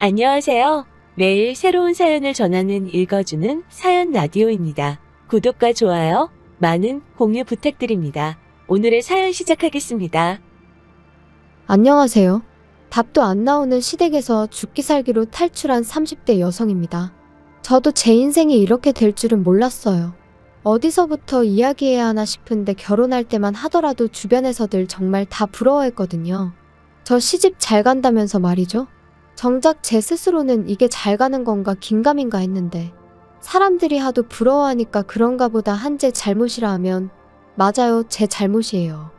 안녕하세요. 매일 새로운 사연을 전하는 읽어주는 사연 라디오입니다. 구독과 좋아요, 많은 공유 부탁드립니다. 오늘의 사연 시작하겠습니다. 안녕하세요. 답도 안 나오는 시댁에서 죽기 살기로 탈출한 30대 여성입니다. 저도 제 인생이 이렇게 될 줄은 몰랐어요. 어디서부터 이야기해야 하나 싶은데 결혼할 때만 하더라도 주변에서들 정말 다 부러워했거든요. 저 시집 잘 간다면서 말이죠. 정작 제 스스로는 이게 잘 가는 건가 긴가민가 했는데 사람들이 하도 부러워하니까 그런가 보다 한 제 잘못이라 하면 맞아요, 제 잘못이에요.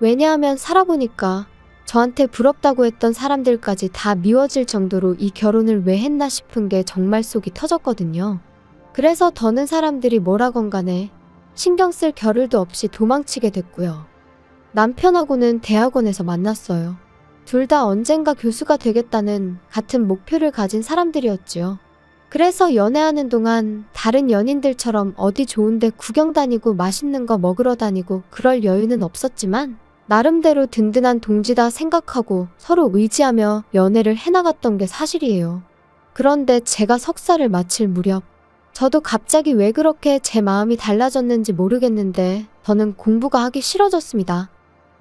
왜냐하면 살아보니까 저한테 부럽다고 했던 사람들까지 다 미워질 정도로 이 결혼을 왜 했나 싶은 게 정말 속이 터졌거든요. 그래서 더는 사람들이 뭐라건 간에 신경 쓸 겨를도 없이 도망치게 됐고요. 남편하고는 대학원에서 만났어요. 둘 다 언젠가 교수가 되겠다는 같은 목표를 가진 사람들이었지요. 그래서 연애하는 동안 다른 연인들처럼 어디 좋은데 구경 다니고 맛있는 거 먹으러 다니고 그럴 여유는 없었지만 나름대로 든든한 동지다 생각하고 서로 의지하며 연애를 해나갔던 게 사실이에요. 그런데 제가 석사를 마칠 무렵 저도 갑자기 왜 그렇게 제 마음이 달라졌는지 모르겠는데 저는 공부가 하기 싫어졌습니다.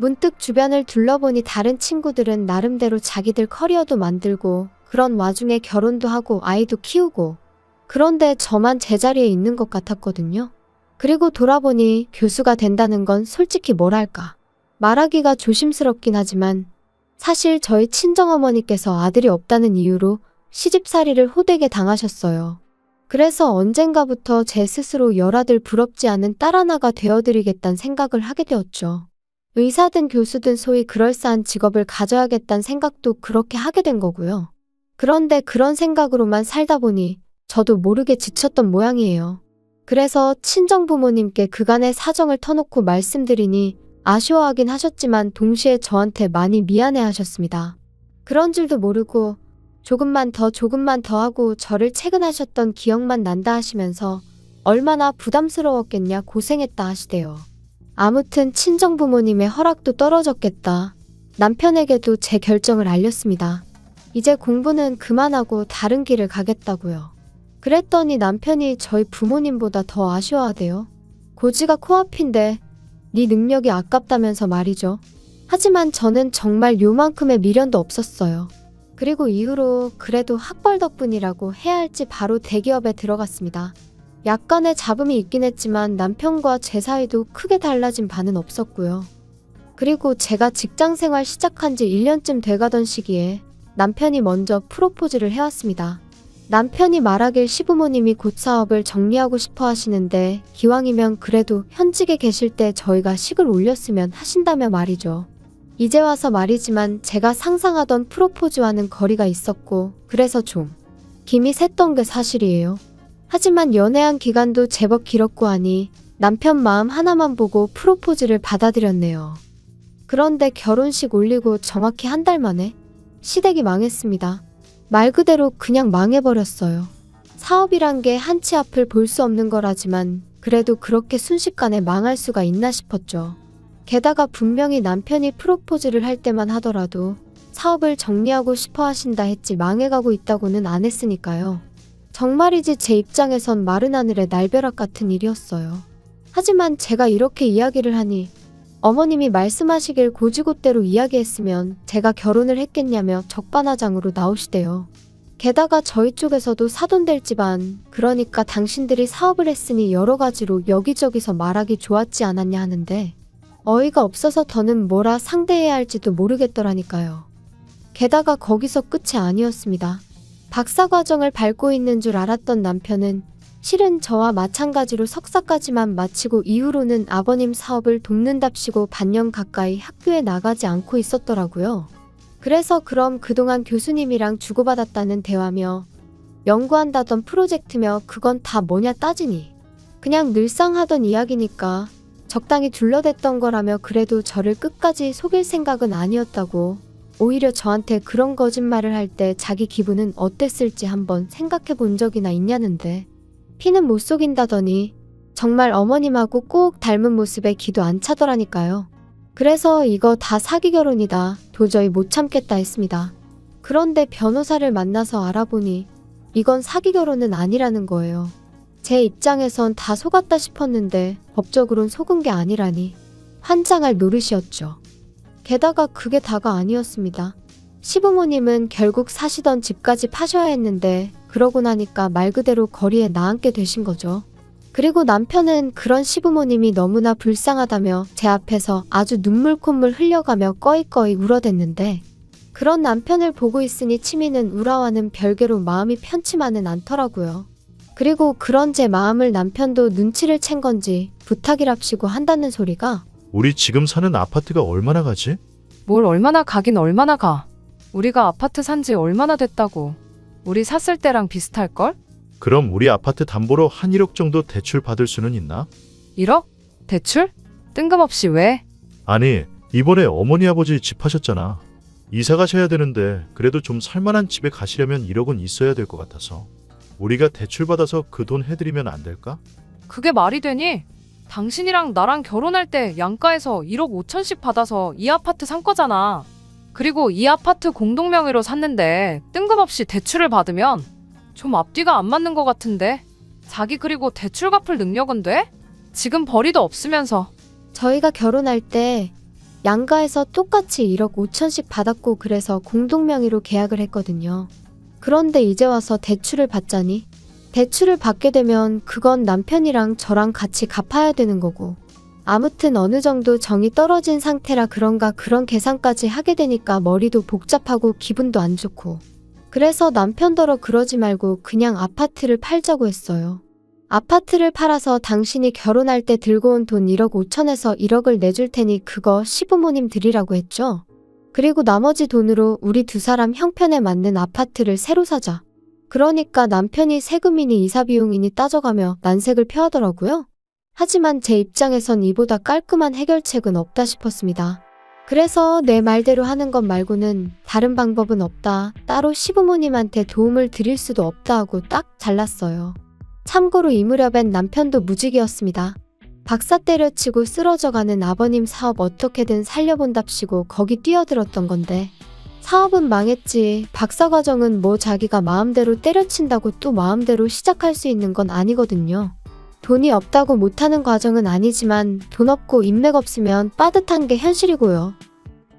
문득 주변을 둘러보니 다른 친구들은 나름대로 자기들 커리어도 만들고 그런 와중에 결혼도 하고 아이도 키우고 그런데 저만 제자리에 있는 것 같았거든요. 그리고 돌아보니 교수가 된다는 건 솔직히 뭐랄까 말하기가 조심스럽긴 하지만 사실 저희 친정어머니께서 아들이 없다는 이유로 시집살이를 호되게 당하셨어요. 그래서 언젠가부터 제 스스로 열아들 부럽지 않은 딸 하나가 되어드리겠다는 생각을 하게 되었죠. 의사든 교수든 소위 그럴싸한 직업을 가져야겠다는 생각도 그렇게 하게 된 거고요. 그런데 그런 생각으로만 살다 보니 저도 모르게 지쳤던 모양이에요. 그래서 친정부모님께 그간의 사정을 터놓고 말씀드리니 아쉬워하긴 하셨지만 동시에 저한테 많이 미안해 하셨습니다. 그런 줄도 모르고 조금만 더 하고 저를 채근하셨던 기억만 난다 하시면서 얼마나 부담스러웠겠냐 고생했다 하시대요. 아무튼 친정부모님의 허락도 떨어졌겠다. 남편에게도 제 결정을 알렸습니다. 이제 공부는 그만하고 다른 길을 가겠다고요. 그랬더니 남편이 저희 부모님보다 더 아쉬워하대요. 고지가 코앞인데 네 능력이 아깝다면서 말이죠. 하지만 저는 정말 요만큼의 미련도 없었어요. 그리고 이후로 그래도 학벌 덕분이라고 해야 할지 바로 대기업에 들어갔습니다. 약간의 잡음이 있긴 했지만 남편과 제 사이도 크게 달라진 바는 없었고요. 그리고 제가 직장생활 시작한 지 1년쯤 돼가던 시기에 남편이 먼저 프로포즈를 해왔습니다. 남편이 말하길 시부모님이 곧 사업을 정리하고 싶어 하시는데 기왕이면 그래도 현직에 계실 때 저희가 식을 올렸으면 하신다며 말이죠. 이제 와서 말이지만 제가 상상하던 프로포즈와는 거리가 있었고 그래서 좀 김이 샜던 게 사실이에요. 하지만 연애한 기간도 제법 길었고 하니 남편 마음 하나만 보고 프로포즈를 받아들였네요. 그런데 결혼식 올리고 정확히 한 달 만에 시댁이 망했습니다. 말 그대로 그냥 망해버렸어요. 사업이란 게 한치 앞을 볼 수 없는 거라지만 그래도 그렇게 순식간에 망할 수가 있나 싶었죠. 게다가 분명히 남편이 프로포즈를 할 때만 하더라도 사업을 정리하고 싶어 하신다 했지 망해가고 있다고는 안 했으니까요. 정말이지 제 입장에선 마른 하늘의 날벼락 같은 일이었어요. 하지만 제가 이렇게 이야기를 하니 어머님이 말씀하시길 고지고대로 이야기했으면 제가 결혼을 했겠냐며 적반하장으로 나오시대요. 게다가 저희 쪽에서도 사돈될 집안, 그러니까 당신들이 사업을 했으니 여러 가지로 여기저기서 말하기 좋았지 않았냐 하는데 어이가 없어서 더는 뭐라 상대해야 할지도 모르겠더라니까요. 게다가 거기서 끝이 아니었습니다. 박사과정을 밟고 있는 줄 알았던 남편은 실은 저와 마찬가지로 석사까지만 마치고 이후로는 아버님 사업을 돕는답시고 반년 가까이 학교에 나가지 않고 있었더라고요. 그래서 그럼 그동안 교수님이랑 주고받았다는 대화며 연구한다던 프로젝트며 그건 다 뭐냐 따지니 그냥 늘상 하던 이야기니까 적당히 둘러댔던 거라며 그래도 저를 끝까지 속일 생각은 아니었다고 오히려 저한테 그런 거짓말을 할 때 자기 기분은 어땠을지 한번 생각해 본 적이나 있냐는데 피는 못 속인다더니 정말 어머님하고 꼭 닮은 모습에 기도 안 차더라니까요. 그래서 이거 다 사기 결혼이다. 도저히 못 참겠다 했습니다. 그런데 변호사를 만나서 알아보니 이건 사기 결혼은 아니라는 거예요. 제 입장에선 다 속았다 싶었는데 법적으론 속은 게 아니라니 환장할 노릇이었죠. 게다가 그게 다가 아니었습니다. 시부모님은 결국 사시던 집까지 파셔야 했는데 그러고 나니까 말 그대로 거리에 나앉게 되신 거죠. 그리고 남편은 그런 시부모님이 너무나 불쌍하다며 제 앞에서 아주 눈물 콧물 흘려가며 꺼이꺼이 울어댔는데 그런 남편을 보고 있으니 치미는 우라와는 별개로 마음이 편치만은 않더라고요. 그리고 그런 제 마음을 남편도 눈치를 챈 건지 부탁이랍시고 한다는 소리가 우리 지금 사는 아파트가 얼마나 가지? 뭘 얼마나 가긴 얼마나 가. 우리가 아파트 산 지 얼마나 됐다고. 우리 샀을 때랑 비슷할걸? 그럼 우리 아파트 담보로 한 1억 정도 대출 받을 수는 있나? 1억? 대출? 뜬금없이 왜? 아니, 이번에 어머니 아버지 집 하셨잖아. 이사 가셔야 되는데 그래도 좀 살만한 집에 가시려면 1억은 있어야 될 것 같아서. 우리가 대출 받아서 그 돈 해드리면 안 될까? 그게 말이 되니? 당신이랑 나랑 결혼할 때 양가에서 1억 5천씩 받아서 이 아파트 산 거잖아. 그리고 이 아파트 공동명의로 샀는데 뜬금없이 대출을 받으면 좀 앞뒤가 안 맞는 것 같은데? 자기 그리고 대출 갚을 능력은 돼? 지금 벌이도 없으면서. 저희가 결혼할 때 양가에서 똑같이 1억 5천씩 받았고 그래서 공동명의로 계약을 했거든요. 그런데 이제 와서 대출을 받자니 대출을 받게 되면 그건 남편이랑 저랑 같이 갚아야 되는 거고 아무튼 어느 정도 정이 떨어진 상태라 그런가 그런 계산까지 하게 되니까 머리도 복잡하고 기분도 안 좋고 그래서 남편더러 그러지 말고 그냥 아파트를 팔자고 했어요. 아파트를 팔아서 당신이 결혼할 때 들고 온 돈 1억 5천에서 1억을 내줄 테니 그거 시부모님 드리라고 했죠. 그리고 나머지 돈으로 우리 두 사람 형편에 맞는 아파트를 새로 사자. 그러니까 남편이 세금이니 이사 비용이니 따져가며 난색을 표하더라고요. 하지만 제 입장에선 이보다 깔끔한 해결책은 없다 싶었습니다. 그래서 내 말대로 하는 것 말고는 다른 방법은 없다. 따로 시부모님한테 도움을 드릴 수도 없다 하고 딱 잘랐어요. 참고로 이 무렵엔 남편도 무직이었습니다. 박사 때려치고 쓰러져가는 아버님 사업 어떻게든 살려본답시고 거기 뛰어들었던 건데 사업은 망했지. 박사 과정은 뭐 자기가 마음대로 때려친다고 또 마음대로 시작할 수 있는 건 아니거든요. 돈이 없다고 못하는 과정은 아니지만 돈 없고 인맥 없으면 빠듯한 게 현실이고요.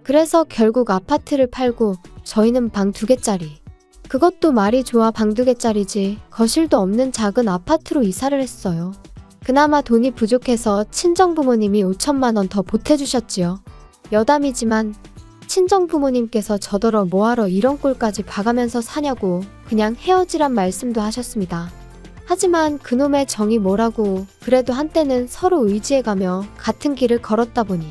그래서 결국 아파트를 팔고 저희는 방 2개짜리. 그것도 말이 좋아 방 2개짜리지 거실도 없는 작은 아파트로 이사를 했어요. 그나마 돈이 부족해서 친정부모님이 5천만 원 더 보태주셨지요. 여담이지만 친정부모님께서 저더러 뭐하러 이런 꼴까지 봐가면서 사냐고 그냥 헤어지란 말씀도 하셨습니다. 하지만 그놈의 정이 뭐라고 그래도 한때는 서로 의지해가며 같은 길을 걸었다 보니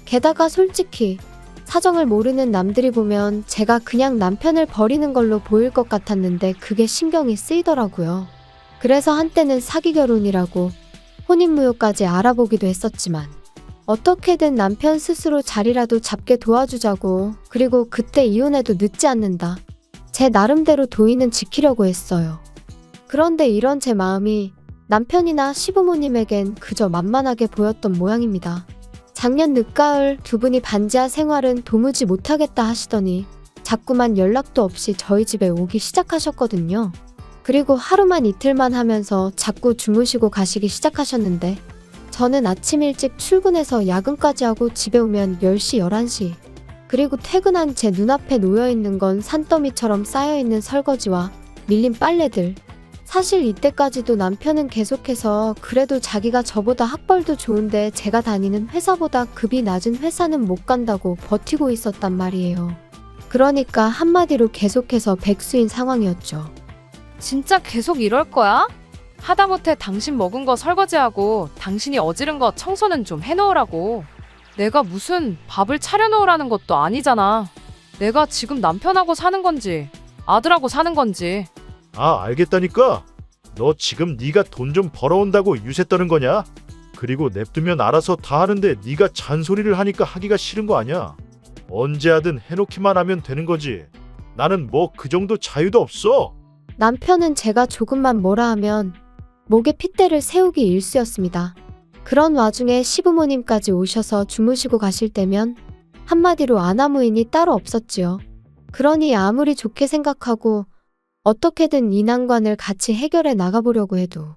게다가 솔직히 사정을 모르는 남들이 보면 제가 그냥 남편을 버리는 걸로 보일 것 같았는데 그게 신경이 쓰이더라고요. 그래서 한때는 사기 결혼이라고 혼인무효까지 알아보기도 했었지만 어떻게든 남편 스스로 자리라도 잡게 도와주자고 그리고 그때 이혼해도 늦지 않는다. 제 나름대로 도의는 지키려고 했어요. 그런데 이런 제 마음이 남편이나 시부모님에겐 그저 만만하게 보였던 모양입니다. 작년 늦가을 두 분이 반지하 생활은 도무지 못하겠다 하시더니 자꾸만 연락도 없이 저희 집에 오기 시작하셨거든요. 그리고 하루만 이틀만 하면서 자꾸 주무시고 가시기 시작하셨는데 저는 아침 일찍 출근해서 야근까지 하고 집에 오면 10시, 11시. 그리고 퇴근한 제 눈앞에 놓여있는 건 산더미처럼 쌓여있는 설거지와 밀린 빨래들. 사실 이때까지도 남편은 계속해서 그래도 자기가 저보다 학벌도 좋은데 제가 다니는 회사보다 급이 낮은 회사는 못 간다고 버티고 있었단 말이에요. 그러니까 한마디로 계속해서 백수인 상황이었죠. 진짜 계속 이럴 거야? 하다못해 당신 먹은 거 설거지하고 당신이 어지른 거 청소는 좀 해놓으라고. 내가 무슨 밥을 차려놓으라는 것도 아니잖아. 내가 지금 남편하고 사는 건지 아들하고 사는 건지. 아, 알겠다니까. 너 지금 네가 돈 좀 벌어온다고 유세 떠는 거냐? 그리고 냅두면 알아서 다 하는데 네가 잔소리를 하니까 하기가 싫은 거 아니야? 언제 하든 해놓기만 하면 되는 거지. 나는 뭐 그 정도 자유도 없어. 남편은 제가 조금만 뭐라 하면 목에 핏대를 세우기 일쑤였습니다. 그런 와중에 시부모님까지 오셔서 주무시고 가실 때면 한마디로 아나무인이 따로 없었지요. 그러니 아무리 좋게 생각하고 어떻게든 이 난관을 같이 해결해 나가보려고 해도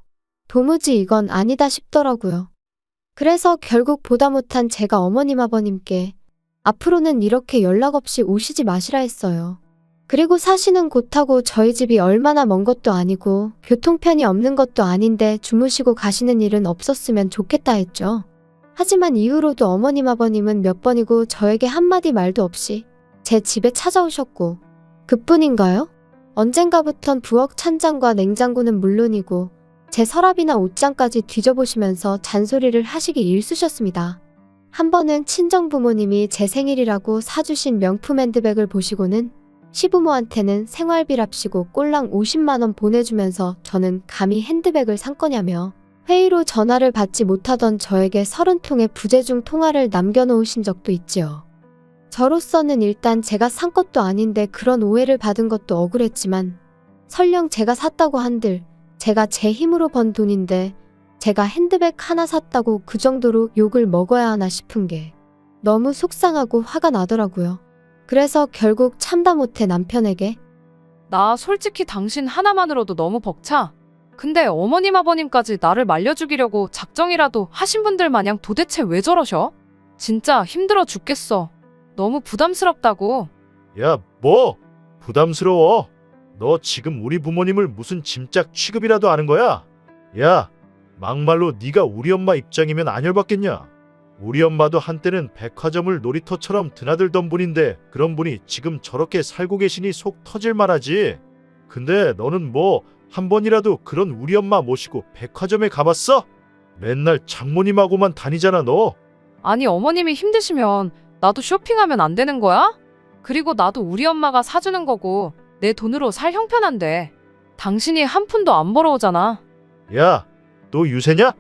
도무지 이건 아니다 싶더라고요. 그래서 결국 보다 못한 제가 어머님 아버님께 앞으로는 이렇게 연락 없이 오시지 마시라 했어요. 그리고 사시는 곳하고 저희 집이 얼마나 먼 것도 아니고 교통편이 없는 것도 아닌데 주무시고 가시는 일은 없었으면 좋겠다 했죠. 하지만 이후로도 어머님 아버님은 몇 번이고 저에게 한마디 말도 없이 제 집에 찾아오셨고 그뿐인가요? 언젠가부턴 부엌 찬장과 냉장고는 물론이고 제 서랍이나 옷장까지 뒤져보시면서 잔소리를 하시기 일쑤셨습니다. 한 번은 친정부모님이 제 생일이라고 사주신 명품 핸드백을 보시고는 시부모한테는 생활비랍시고 꼴랑 50만 원 보내주면서 저는 감히 핸드백을 산 거냐며 회의로 전화를 받지 못하던 저에게 30통의 부재중 통화를 남겨놓으신 적도 있지요. 저로서는 일단 제가 산 것도 아닌데 그런 오해를 받은 것도 억울했지만 설령 제가 샀다고 한들 제가 제 힘으로 번 돈인데 제가 핸드백 하나 샀다고 그 정도로 욕을 먹어야 하나 싶은 게 너무 속상하고 화가 나더라고요. 그래서 결국 참다 못해 남편에게 나 솔직히 당신 하나만으로도 너무 벅차. 근데 어머님 아버님까지 나를 말려죽이려고 작정이라도 하신 분들 마냥 도대체 왜 저러셔? 진짜 힘들어 죽겠어. 너무 부담스럽다고. 야, 뭐? 부담스러워? 너 지금 우리 부모님을 무슨 짐짝 취급이라도 하는 거야? 야, 막말로 네가 우리 엄마 입장이면 안 열받겠냐? 우리 엄마도 한때는 백화점을 놀이터처럼 드나들던 분인데 그런 분이 지금 저렇게 살고 계시니 속 터질 만하지. 근데 너는 뭐 한 번이라도 그런 우리 엄마 모시고 백화점에 가봤어? 맨날 장모님하고만 다니잖아 너. 아니 어머님이 힘드시면 나도 쇼핑하면 안 되는 거야? 그리고 나도 우리 엄마가 사주는 거고 내 돈으로 살 형편한데 당신이 한 푼도 안 벌어오잖아. 야, 너 유세냐?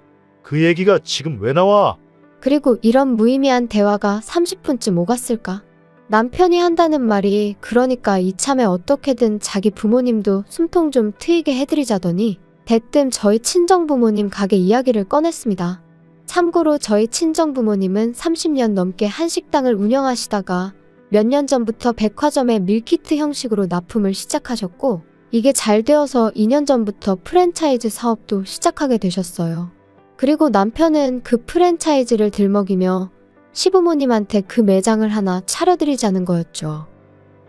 그 얘기가 지금 왜 나와? 그리고 이런 무의미한 대화가 30분쯤 오갔을까? 남편이 한다는 말이 그러니까 이참에 어떻게든 자기 부모님도 숨통 좀 트이게 해드리자더니 대뜸 저희 친정부모님 가게 이야기를 꺼냈습니다. 참고로 저희 친정부모님은 30년 넘게 한식당을 운영하시다가 몇 년 전부터 백화점에 밀키트 형식으로 납품을 시작하셨고 이게 잘 되어서 2년 전부터 프랜차이즈 사업도 시작하게 되셨어요. 그리고 남편은 그 프랜차이즈를 들먹이며 시부모님한테 그 매장을 하나 차려드리자는 거였죠.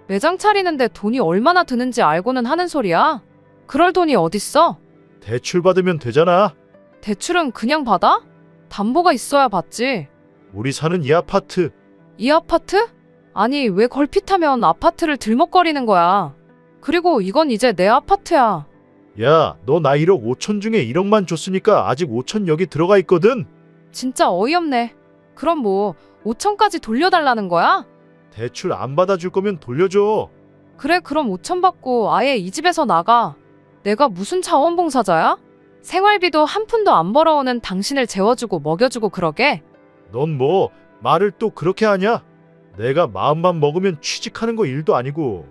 매장 차리는데 돈이 얼마나 드는지 알고는 하는 소리야? 그럴 돈이 어딨어? 대출 받으면 되잖아. 대출은 그냥 받아? 담보가 있어야 받지. 우리 사는 이 아파트. 이 아파트? 아니 왜 걸핏하면 아파트를 들먹거리는 거야. 그리고 이건 이제 내 아파트야. 야, 너 나 1억 5천 중에 1억만 줬으니까 아직 5천 여기 들어가 있거든. 진짜 어이없네. 그럼 뭐 5천까지 돌려달라는 거야? 대출 안 받아줄 거면 돌려줘. 그래 그럼 5천 받고 아예 이 집에서 나가. 내가 무슨 자원봉사자야? 생활비도 한 푼도 안 벌어오는 당신을 재워주고 먹여주고 그러게? 넌 뭐 말을 또 그렇게 하냐? 내가 마음만 먹으면 취직하는 거 일도 아니고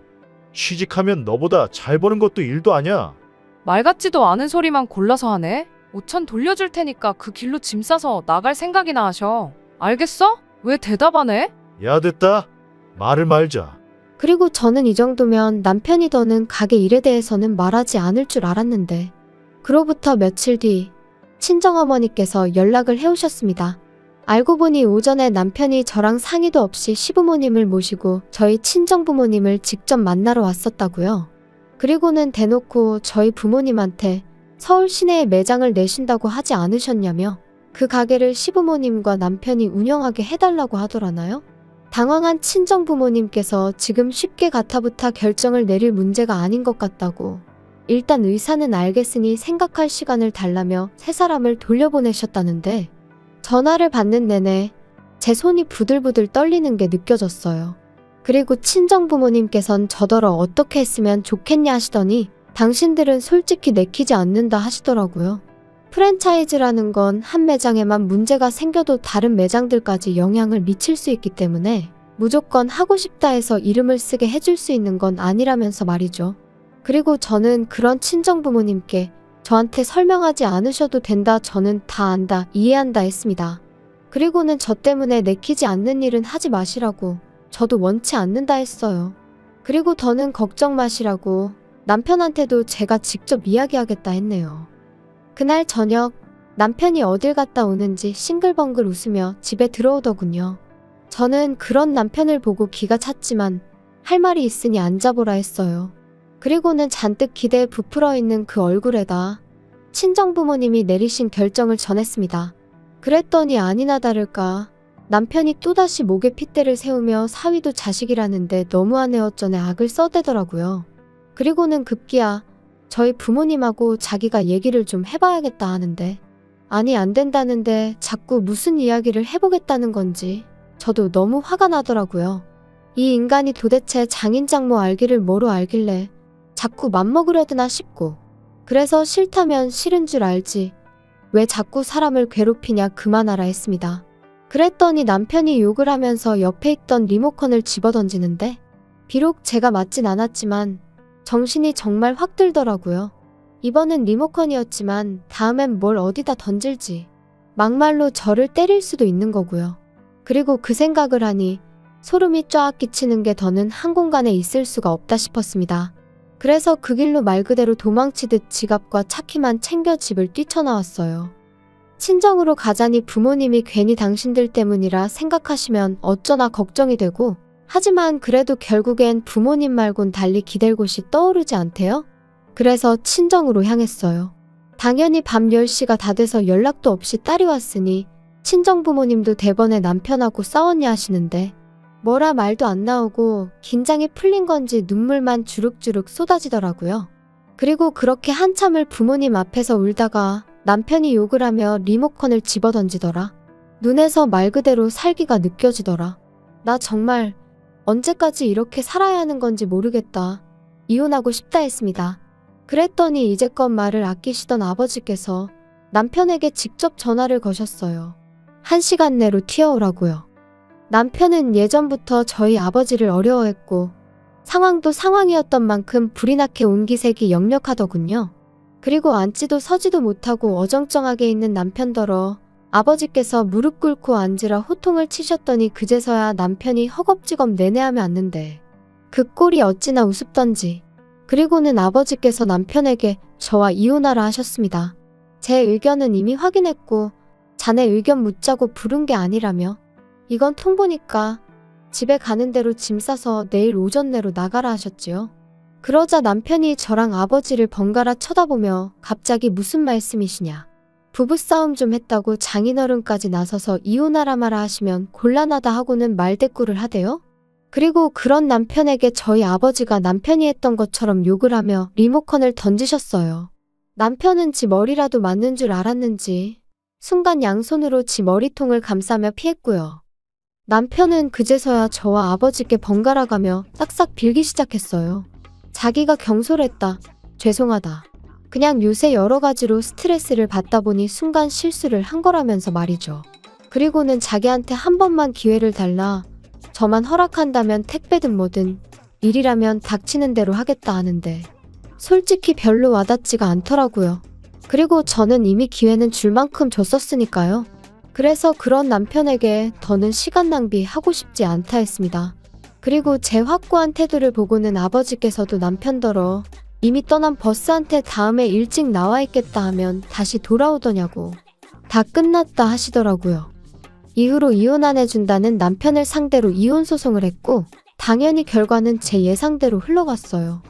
취직하면 너보다 잘 버는 것도 일도 아니야. 말 같지도 않은 소리만 골라서 하네. 5천 돌려줄 테니까 그 길로 짐 싸서 나갈 생각이나 하셔. 알겠어? 왜 대답 안 해? 야, 됐다. 말을 말자. 그리고 저는 이 정도면 남편이 더는 가게 일에 대해서는 말하지 않을 줄 알았는데 그로부터 며칠 뒤 친정어머니께서 연락을 해오셨습니다. 알고 보니 오전에 남편이 저랑 상의도 없이 시부모님을 모시고 저희 친정부모님을 직접 만나러 왔었다고요. 그리고는 대놓고 저희 부모님한테 서울 시내에 매장을 내신다고 하지 않으셨냐며 그 가게를 시부모님과 남편이 운영하게 해달라고 하더라나요? 당황한 친정부모님께서 지금 쉽게 가타부타 결정을 내릴 문제가 아닌 것 같다고 일단 의사는 알겠으니 생각할 시간을 달라며 세 사람을 돌려보내셨다는데 전화를 받는 내내 제 손이 부들부들 떨리는 게 느껴졌어요. 그리고 친정부모님께선 저더러 어떻게 했으면 좋겠냐 하시더니 당신들은 솔직히 내키지 않는다 하시더라고요. 프랜차이즈라는 건 한 매장에만 문제가 생겨도 다른 매장들까지 영향을 미칠 수 있기 때문에 무조건 하고 싶다 해서 이름을 쓰게 해줄 수 있는 건 아니라면서 말이죠. 그리고 저는 그런 친정부모님께 저한테 설명하지 않으셔도 된다, 저는 다 안다, 이해한다 했습니다. 그리고는 저 때문에 내키지 않는 일은 하지 마시라고 저도 원치 않는다 했어요. 그리고 더는 걱정 마시라고 남편한테도 제가 직접 이야기하겠다 했네요. 그날 저녁 남편이 어딜 갔다 오는지 싱글벙글 웃으며 집에 들어오더군요. 저는 그런 남편을 보고 기가 찼지만 할 말이 있으니 앉아보라 했어요. 그리고는 잔뜩 기대에 부풀어 있는 그 얼굴에다 친정부모님이 내리신 결정을 전했습니다. 그랬더니 아니나 다를까 남편이 또다시 목에 핏대를 세우며 사위도 자식이라는데 너무하네 어쩌네 악을 써대더라고요. 그리고는 급기야 저희 부모님하고 자기가 얘기를 좀 해봐야겠다 하는데 아니 안 된다는데 자꾸 무슨 이야기를 해보겠다는 건지 저도 너무 화가 나더라고요. 이 인간이 도대체 장인장모 알기를 뭐로 알길래 자꾸 맘먹으려드나 싶고 그래서 싫다면 싫은 줄 알지 왜 자꾸 사람을 괴롭히냐 그만하라 했습니다. 그랬더니 남편이 욕을 하면서 옆에 있던 리모컨을 집어던지는데 비록 제가 맞진 않았지만 정신이 정말 확 들더라고요. 이번엔 리모컨이었지만 다음엔 뭘 어디다 던질지 막말로 저를 때릴 수도 있는 거고요. 그리고 그 생각을 하니 소름이 쫙 끼치는 게 더는 한 공간에 있을 수가 없다 싶었습니다. 그래서 그 길로 말 그대로 도망치듯 지갑과 차키만 챙겨 집을 뛰쳐나왔어요. 친정으로 가자니 부모님이 괜히 당신들 때문이라 생각하시면 어쩌나 걱정이 되고 하지만 그래도 결국엔 부모님 말곤 달리 기댈 곳이 떠오르지 않대요? 그래서 친정으로 향했어요. 당연히 밤 10시가 다 돼서 연락도 없이 딸이 왔으니 친정부모님도 대번에 남편하고 싸웠냐 하시는데 뭐라 말도 안 나오고 긴장이 풀린 건지 눈물만 주룩주룩 쏟아지더라고요. 그리고 그렇게 한참을 부모님 앞에서 울다가 남편이 욕을 하며 리모컨을 집어던지더라. 눈에서 말 그대로 살기가 느껴지더라. 나 정말 언제까지 이렇게 살아야 하는 건지 모르겠다. 이혼하고 싶다 했습니다. 그랬더니 이제껏 말을 아끼시던 아버지께서 남편에게 직접 전화를 거셨어요. 1시간 내로 튀어오라고요. 남편은 예전부터 저희 아버지를 어려워했고 상황도 상황이었던 만큼 불이 나게 온기색이 역력하더군요. 그리고 앉지도 서지도 못하고 어정쩡하게 있는 남편더러 아버지께서 무릎 꿇고 앉으라 호통을 치셨더니 그제서야 남편이 허겁지겁 내내하며 앉는데 그 꼴이 어찌나 우습던지. 그리고는 아버지께서 남편에게 저와 이혼하라 하셨습니다. 제 의견은 이미 확인했고 자네 의견 묻자고 부른 게 아니라며 이건 통보니까 집에 가는 대로 짐 싸서 내일 오전 내로 나가라 하셨지요. 그러자 남편이 저랑 아버지를 번갈아 쳐다보며 갑자기 무슨 말씀이시냐. 부부싸움 좀 했다고 장인어른까지 나서서 이혼하라 마라 하시면 곤란하다 하고는 말대꾸를 하대요. 그리고 그런 남편에게 저희 아버지가 남편이 했던 것처럼 욕을 하며 리모컨을 던지셨어요. 남편은 지 머리라도 맞는 줄 알았는지 순간 양손으로 지 머리통을 감싸며 피했고요. 남편은 그제서야 저와 아버지께 번갈아 가며 딱싹 빌기 시작했어요. 자기가 경솔했다. 죄송하다. 그냥 요새 여러 가지로 스트레스를 받다 보니 순간 실수를 한 거라면서 말이죠. 그리고는 자기한테 한 번만 기회를 달라. 저만 허락한다면 택배든 뭐든 일이라면 닥치는 대로 하겠다 하는데 솔직히 별로 와닿지가 않더라고요. 그리고 저는 이미 기회는 줄 만큼 줬었으니까요. 그래서 그런 남편에게 더는 시간 낭비하고 싶지 않다 했습니다. 그리고 제 확고한 태도를 보고는 아버지께서도 남편더러 이미 떠난 버스한테 다음에 일찍 나와 있겠다 하면 다시 돌아오더냐고 다 끝났다 하시더라고요. 이후로 이혼 안 해준다는 남편을 상대로 이혼 소송을 했고 당연히 결과는 제 예상대로 흘러갔어요.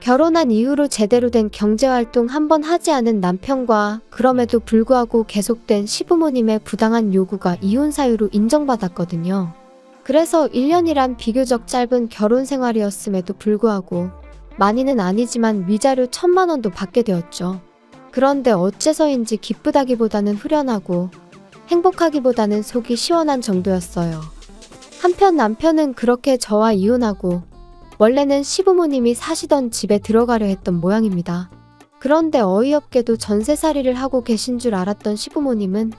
결혼한 이후로 제대로 된 경제활동 한 번 하지 않은 남편과 그럼에도 불구하고 계속된 시부모님의 부당한 요구가 이혼 사유로 인정받았거든요. 그래서 1년이란 비교적 짧은 결혼 생활이었음에도 불구하고 많이는 아니지만 위자료 1,000만 원도 받게 되었죠. 그런데 어째서인지 기쁘다기보다는 후련하고 행복하기보다는 속이 시원한 정도였어요. 한편 남편은 그렇게 저와 이혼하고 원래는 시부모님이 사시던 집에 들어가려 했던 모양입니다. 그런데 어이없게도 전세살이를 하고 계신 줄 알았던 시부모님은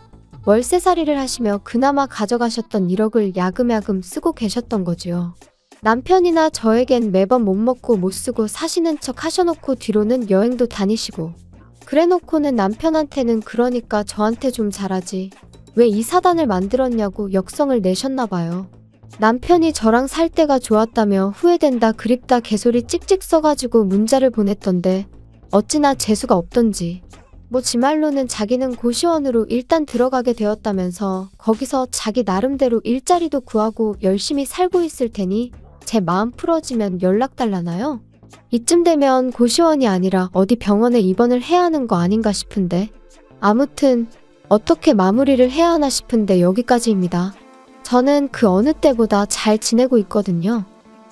월세살이를 하시며 그나마 가져가셨던 1억을 야금야금 쓰고 계셨던 거지요. 남편이나 저에겐 매번 못 먹고 못 쓰고 사시는 척 하셔놓고 뒤로는 여행도 다니시고 그래놓고는 남편한테는 그러니까 저한테 좀 잘하지 왜 이 사단을 만들었냐고 역성을 내셨나봐요. 남편이 저랑 살 때가 좋았다며 후회된다 그립다 개소리 찍찍 써가지고 문자를 보냈던데 어찌나 재수가 없던지. 뭐 지 말로는 자기는 고시원으로 일단 들어가게 되었다면서 거기서 자기 나름대로 일자리도 구하고 열심히 살고 있을 테니 제 마음 풀어지면 연락 달라나요? 이쯤 되면 고시원이 아니라 어디 병원에 입원을 해야 하는 거 아닌가 싶은데. 아무튼 어떻게 마무리를 해야 하나 싶은데 여기까지입니다. 저는 그 어느 때보다 잘 지내고 있거든요.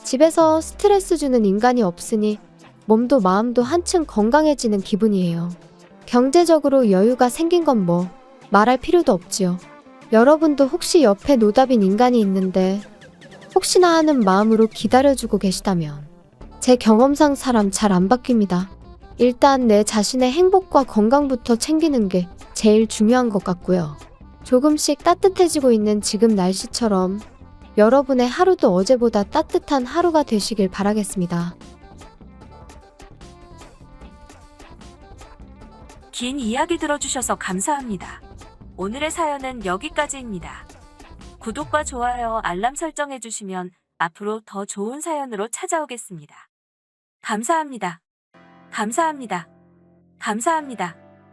집에서 스트레스 주는 인간이 없으니 몸도 마음도 한층 건강해지는 기분이에요. 경제적으로 여유가 생긴 건 뭐 말할 필요도 없지요. 여러분도 혹시 옆에 노답인 인간이 있는데 혹시나 하는 마음으로 기다려주고 계시다면 제 경험상 사람 잘 안 바뀝니다. 일단 내 자신의 행복과 건강부터 챙기는 게 제일 중요한 것 같고요. 조금씩 따뜻해지고 있는 지금 날씨처럼 여러분의 하루도 어제보다 따뜻한 하루가 되시길 바라겠습니다. 긴 이야기 들어주셔서 감사합니다. 오늘의 사연은 여기까지입니다. 구독과 좋아요, 알람 설정해주시면 앞으로 더 좋은 사연으로 찾아오겠습니다. 감사합니다. 감사합니다. 감사합니다.